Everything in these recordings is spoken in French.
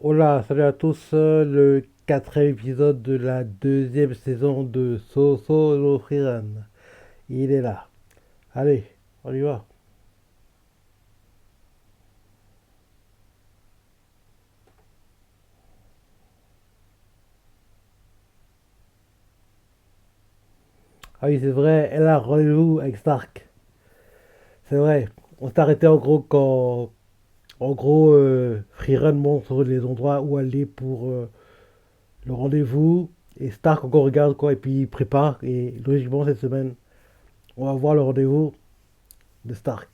Hola, salut à tous, le quatrième épisode de la deuxième saison de Solo Frieren. Il est là. Allez, on y va. Ah oui, c'est vrai, elle a rendez-vous avec Stark. C'est vrai, on s'est arrêté en gros quand, Frieren montre les endroits où aller pour le rendez-vous. Et Stark encore regarde quoi, et puis il prépare. Et logiquement, cette semaine, on va voir le rendez-vous de Stark.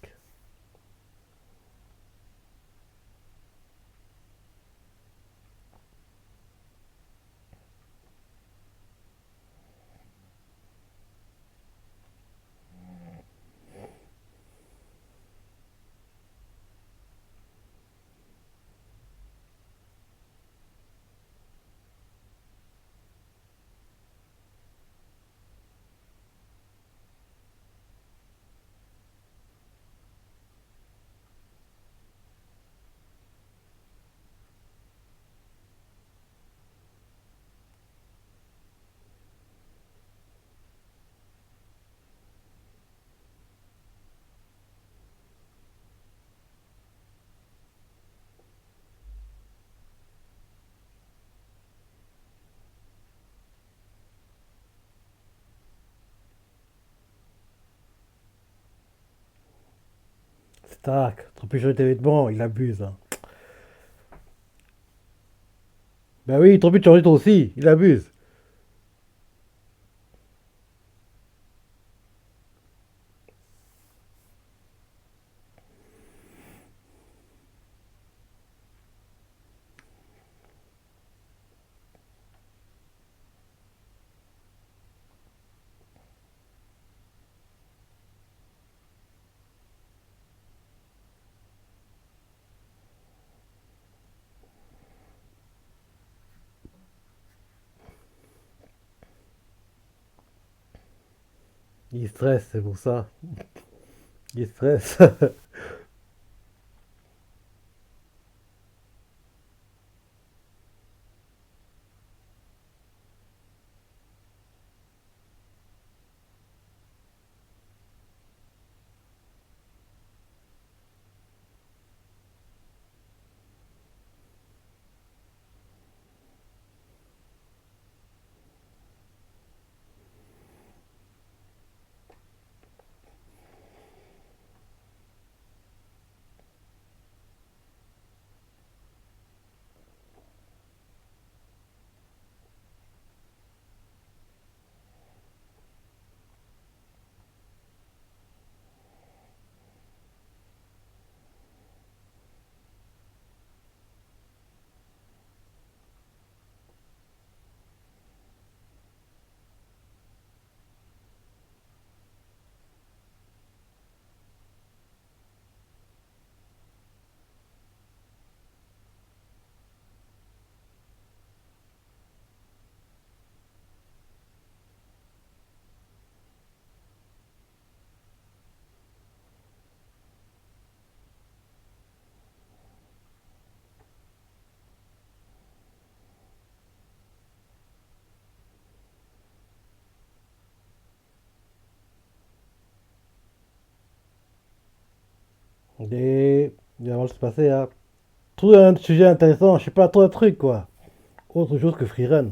Stark, trop plus changer tes vêtements, il abuse, hein. Ben oui, trop plus de changer toi aussi, il abuse. Il stresse, c'est pour ça. Il stresse. Et il va se passer, hein. Trouve un sujet intéressant, je sais pas, trop un truc quoi. Autre chose que Freerun.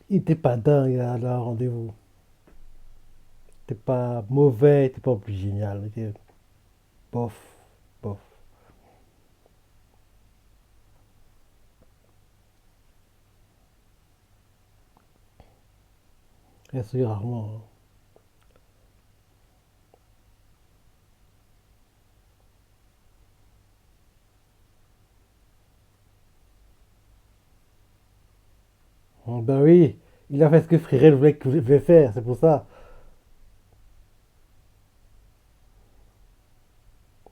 Il était pas dingue à le rendez-vous. T'es pas mauvais, t'es pas plus génial. Il était bof, bof. Et c'est rarement. Ben oui, il a fait ce que Frirel voulait faire, c'est pour ça.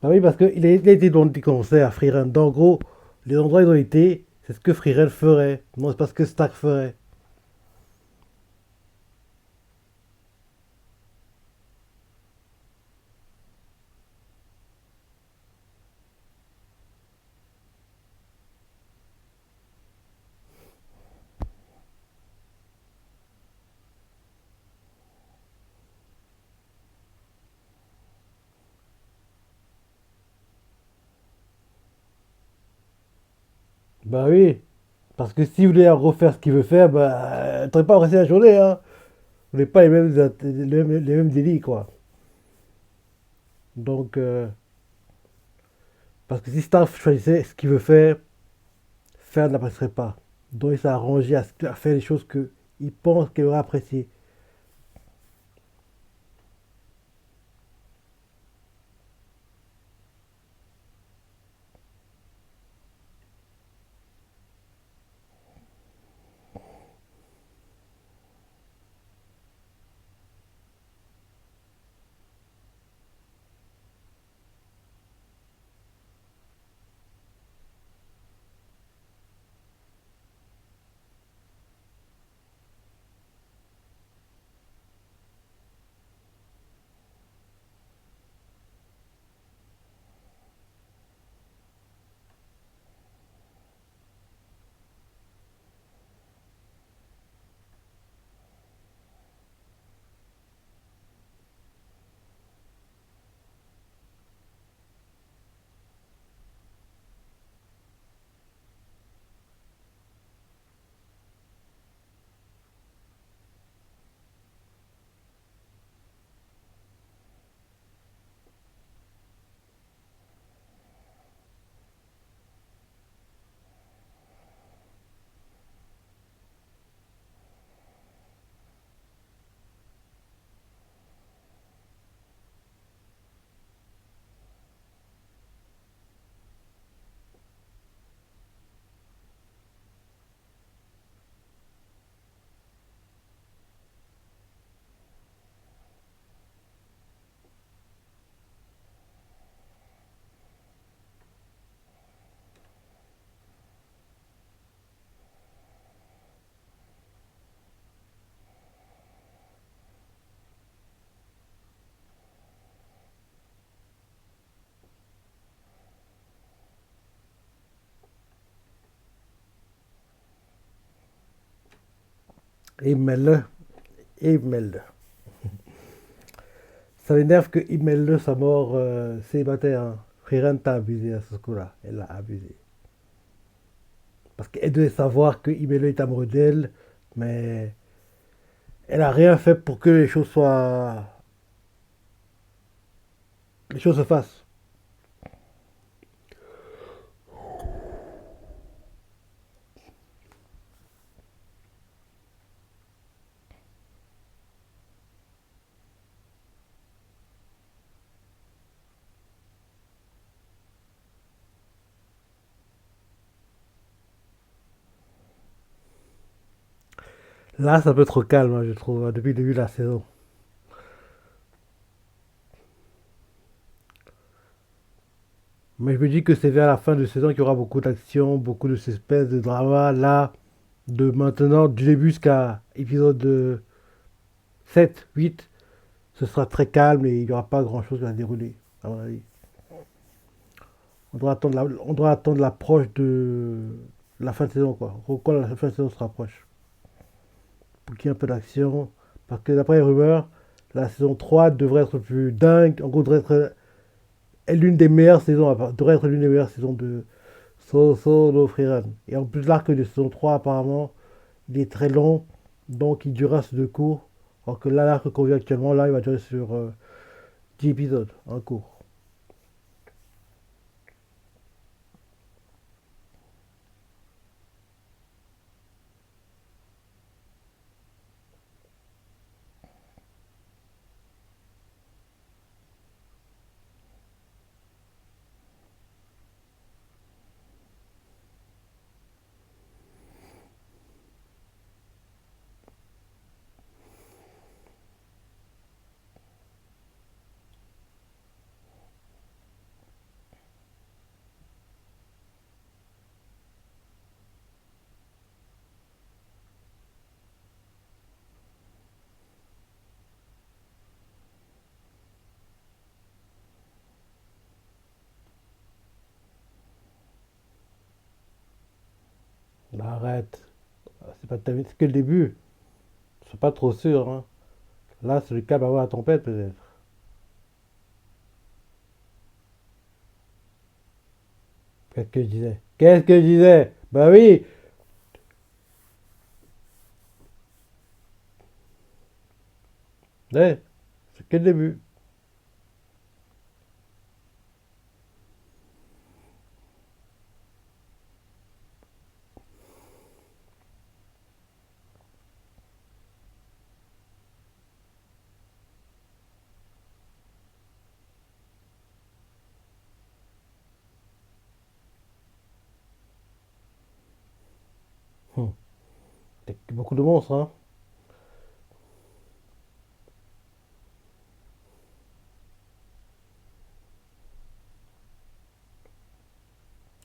Ben oui, parce qu'il a été dans des concerts, Frirel. Donc, en gros, les endroits où ils ont été, c'est ce que Frirel ferait. Non, c'est pas ce que Stark ferait. Ben oui, parce que si vous voulez refaire ce qu'il veut faire, ben, t'aurais pas resté la journée, hein. Vous n'avez pas les mêmes délits, quoi. Donc, parce que si Stark choisissait ce qu'il veut faire, faire ne l'apprécierait pas. Donc, il s'est arrangé à faire les choses qu'il pense qu'elle aurait appréciées. Et mets-le, et mets-le. Ça m'énerve que Imello soit mort célibataire, hein. Riran t'a abusé à ce coup-là. Elle l'a abusé. Parce qu'elle devait savoir que Imello est amoureux d'elle, mais elle a rien fait pour que les choses se fassent. Là, c'est un peu trop calme, hein, je trouve, hein, depuis le début de la saison. Mais je me dis que c'est vers la fin de saison qu'il y aura beaucoup d'action, beaucoup de suspense, de drama. Là, de maintenant, du début jusqu'à épisode 7, 8, ce sera très calme et il n'y aura pas grand-chose qui va se dérouler, à mon avis. On doit attendre l'approche de la fin de saison, quoi. Quand la fin de saison se rapproche. Pour qu'il y ait un peu d'action. Parce que d'après les rumeurs, la saison 3 devrait être plus dingue. En gros, devrait être l'une des meilleures saisons, devrait être l'une des meilleures saisons de Solo Freerun. Et en plus, l'arc de saison 3 apparemment, il est très long. Donc il durera sur 2 cours. Alors que là, l'arc qu'on vit actuellement, là, il va durer sur 10 épisodes, un cours. Bah, arrête. C'est que le début. Je suis pas trop sûr, hein. Là, c'est le cas avant la tempête, peut-être. Qu'est-ce que je disais? Qu'est-ce que je disais? Bah oui! Ouais, c'est que le début. Hum. C'est beaucoup de monstres, hein.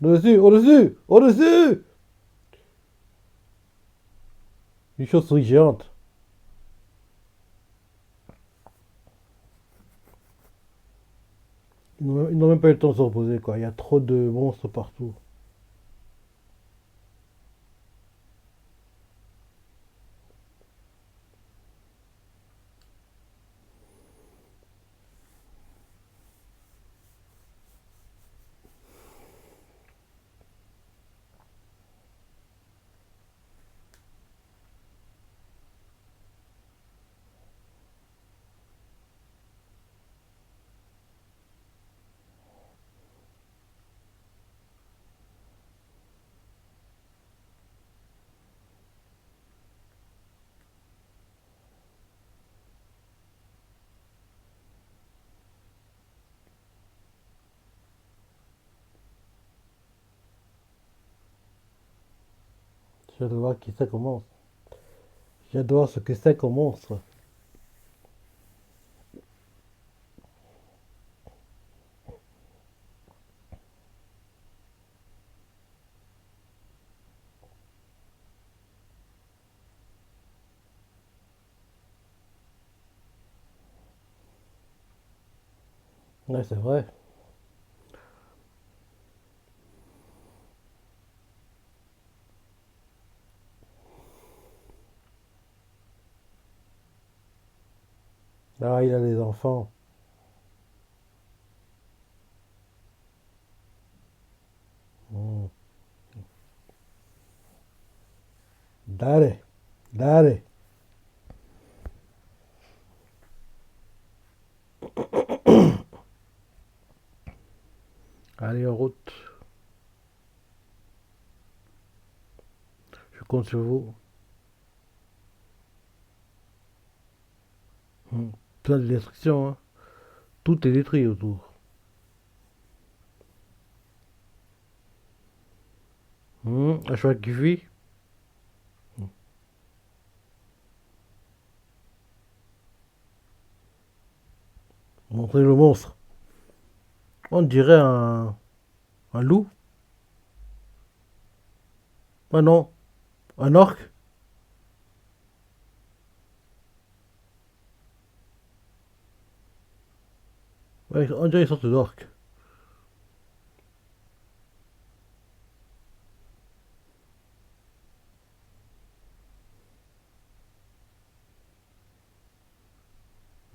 Au-dessus, au-dessus, au-dessus! Une chauve-souris géante. Ils n'ont même pas eu le temps de se reposer, quoi. Il y a trop de monstres partout. J'ai hâte de voir qui c'est comme monstre. J'ai hâte de voir ce que c'est comme monstre. Ouais, c'est vrai. Ah, il a des enfants. Hmm. Dale, dale. Allez, en route. Je compte sur vous. Hmm. Plein de destruction, hein. Tout est détruit autour. Un cheval qui fuit. Montrer le monstre. On dirait un loup. Ah non, un orque. Ouais, on dirait une sorte d'orque.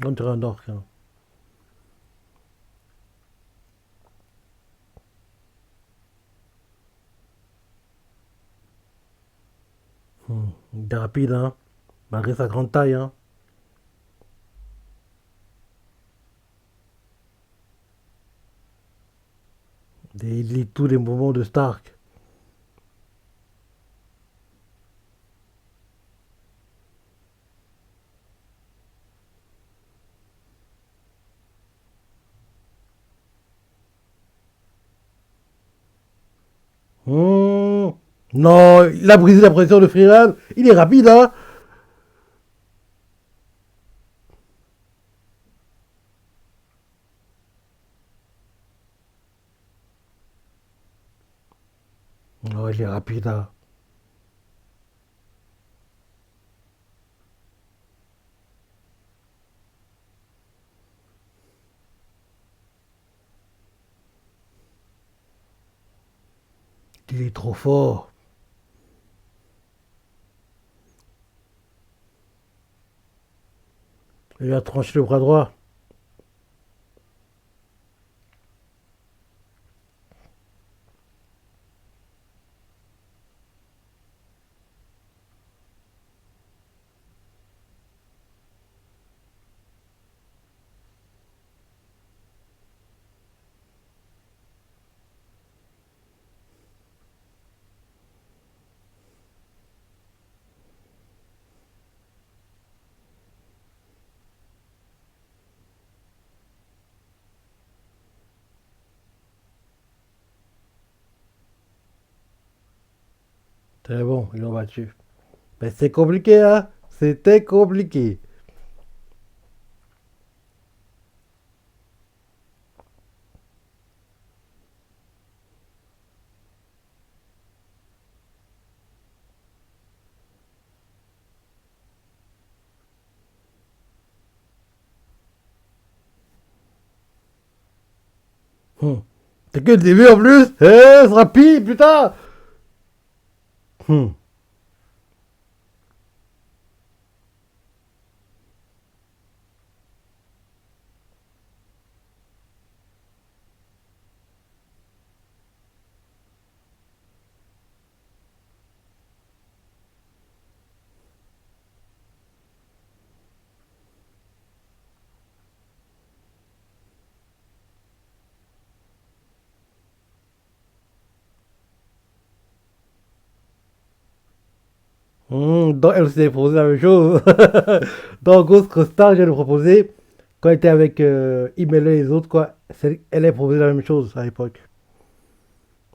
On dirait un orque, hein. Il est rapide, hein. malgré sa grande taille. Hein. Il lit tous les mouvements de Stark. Hmm. Non, il a brisé la pression de Freeland. Il est rapide, hein. Non, il est rapide, hein. Il est trop fort. Il a tranché le bras droit. Très bon, ils l'ont battu. Mais c'est compliqué, hein. C'était compliqué. Hmm. C'est que le début en plus. C'est rapide, putain. Hmm. Elle s'est proposé la même chose. Dans Ghost Star, je lui ai proposé, quand elle était avec Imele et les autres, quoi, elle a proposé la même chose à l'époque.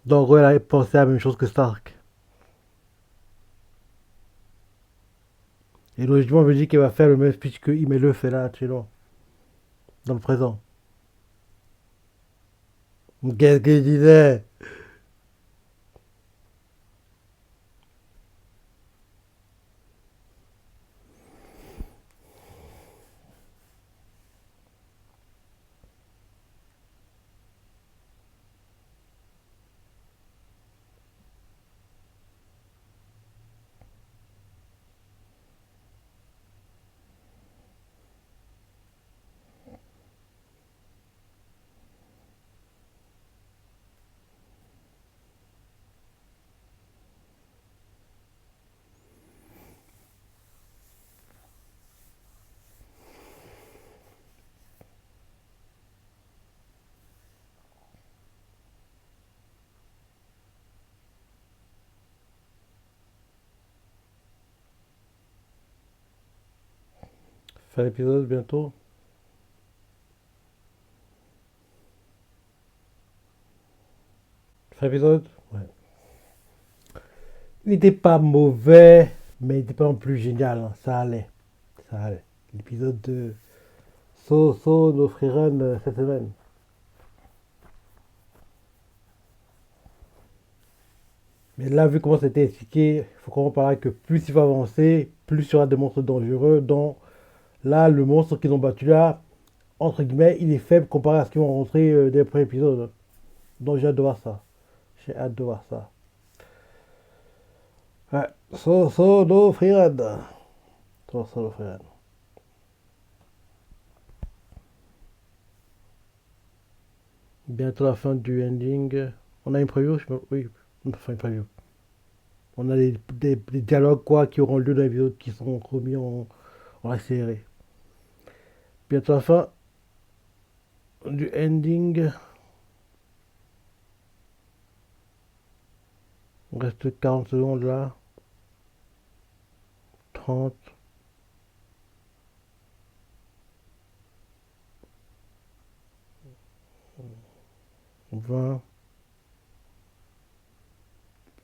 Donc, elle a pensé à la même chose que Stark. Et logiquement, je me dis qu'elle va faire le même speech que Imele fait là, actuellement, dans le présent. Qu'est-ce qu'il disait? Fin l'épisode bientôt. Fin l'épisode. Ouais. Il n'était pas mauvais, mais il n'était pas non plus génial. Hein. Ça allait. Ça allait. L'épisode de So no Free Run cette semaine. Mais là, vu comment c'était expliqué, il faut comprendre par là que plus il va avancer, plus il y aura des monstres dangereux. Donc là, le monstre qu'ils ont battu là, entre guillemets, il est faible comparé à ce qu'ils vont rencontrer dès le premier épisode. Donc j'ai hâte de voir ça. J'ai hâte de voir ça. Ouais. No Free Run. No Free Run. Bientôt la fin du ending. On a une preview. Oui, on a fait une preview. On a des dialogues quoi, qui auront lieu dans l'épisode qui seront remis en accéléré. Bientôt la fin du ending. Il reste 40 secondes là. 30. 20.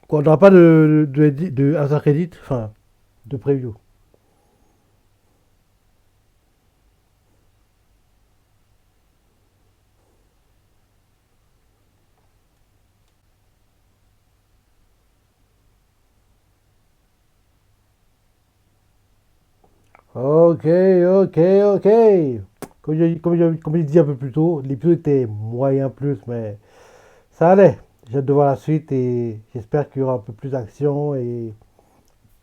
Quoi, on n'aura pas de hasard crédit, enfin, de preview. Ok, ok, ok. Comme je dit un peu plus tôt, l'épisode était moyen plus, mais ça allait. J'ai hâte de voir la suite et j'espère qu'il y aura un peu plus d'action et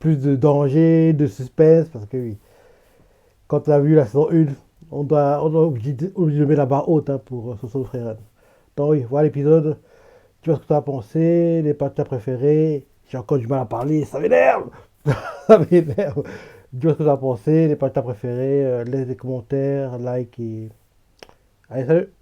plus de danger, de suspense, parce que oui, quand on a vu la saison 1, on doit obligé de mettre la barre haute hein, pour Soso Frérot. Donc oui, voilà l'épisode. Tu vois ce que tu as pensé, les parties préférées. J'ai encore du mal à parler, ça m'énerve. Ça m'énerve. Dis-moi ce que tu as pensé, les parties préférées, laisse des commentaires, like et... Allez, salut!